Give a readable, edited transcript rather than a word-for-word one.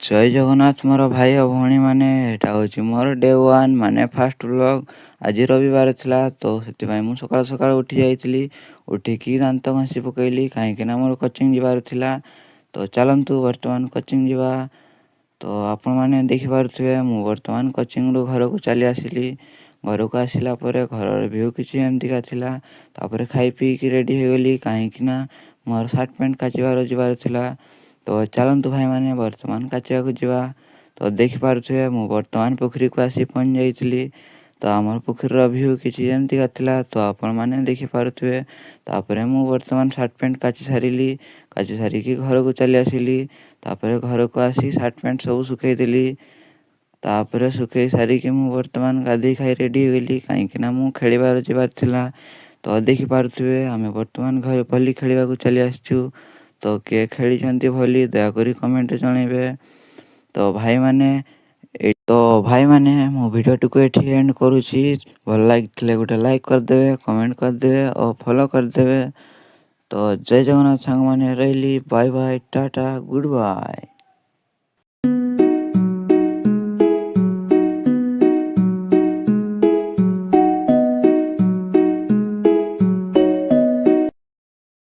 ଜୟ ଜଗନ୍ନାଥ ମୋର ଭାଇ ଓ ଭଉଣୀମାନେ। ଏଇଟା ହେଉଛି ମୋର ଡେ ୱାନ୍ ମାନେ ଫାର୍ଷ୍ଟ ବ୍ଲଗ୍। ଆଜି ରବିବାର ଥିଲା ତ ସେଥିପାଇଁ ମୁଁ ସକାଳୁ ସକାଳୁ ଉଠି ଯାଇଥିଲି। ଉଠିକି ଦାନ୍ତ ଘଷି ପକାଇଲି କାହିଁକିନା ମୋର କୋଚିଂ ଯିବାର ଥିଲା। ତ ଚାଲନ୍ତୁ ବର୍ତ୍ତମାନ କୋଚିଂ ଯିବା। ତ ଆପଣମାନେ ଦେଖିପାରୁଥିବେ ମୁଁ ବର୍ତ୍ତମାନ କୋଚିଂରୁ ଘରକୁ ଚାଲି ଆସିଲି। ଘରକୁ ଆସିଲା ପରେ ଘରର ଭିଉ କିଛି ଏମିତିକା ଥିଲା। ତାପରେ ଖାଇ ପିଇକି ରେଡ଼ି ହୋଇଗଲି କାହିଁକିନା ମୋର ସାର୍ଟ ପ୍ୟାଣ୍ଟ ଯିବାର ଥିଲା। ତ ଚାଲନ୍ତୁ ଭାଇମାନେ ବର୍ତ୍ତମାନ କାଚିବାକୁ ଯିବା। ତ ଦେଖିପାରୁଥିବେ ମୁଁ ବର୍ତ୍ତମାନ ପୋଖରୀକୁ ଆସି ପହଞ୍ଚି ଯାଇଥିଲି। ତ ଆମର ପୋଖରୀର ଭିଉ କିଛି ଏମିତିକା ଥିଲା ତ ଆପଣମାନେ ଦେଖିପାରୁଥିବେ। ତାପରେ ମୁଁ ବର୍ତ୍ତମାନ ସାର୍ଟ ପ୍ୟାଣ୍ଟ କାଚି ସାରିକି ଘରକୁ ଚାଲି ଆସିଲି। ତାପରେ ଘରକୁ ଆସି ସାର୍ଟ ପ୍ୟାଣ୍ଟ ସବୁ ଶୁଖେଇଦେଲି। ତାପରେ ଶୁଖେଇ ସାରିକି ମୁଁ ବର୍ତ୍ତମାନ ଗାଧୋଇ ଖାଇ ରେଡ଼ି ହୋଇଗଲି କାହିଁକିନା ମୁଁ ଯିବାର ଥିଲା। ତ ଦେଖିପାରୁଥିବେ ଆମେ ବର୍ତ୍ତମାନ ଘରେ ଭଲି ଖେଳିବାକୁ ଚାଲି ଆସିଛୁ। ତ କିଏ ଖେଳିଛନ୍ତି ଭଲି ଦୟାକରି କମେଣ୍ଟରେ ଜଣାଇବେ। ଭାଇମାନେ ମୋ ଭିଡ଼ିଓଟିକୁ ଏଠି ଏଣ୍ଡ କରୁଛି। ଭଲ ଲାଗିଥିଲେ ଗୋଟେ ଲାଇକ୍ କରିଦେବେ, କମେଣ୍ଟ କରିଦେବେ ଓ ଫଲୋ କରିଦେବେ। ତ ଜୟ ଜଗନ୍ନାଥ ସାଙ୍ଗମାନେ, ରହିଲି। Bye bye, tata, good bye.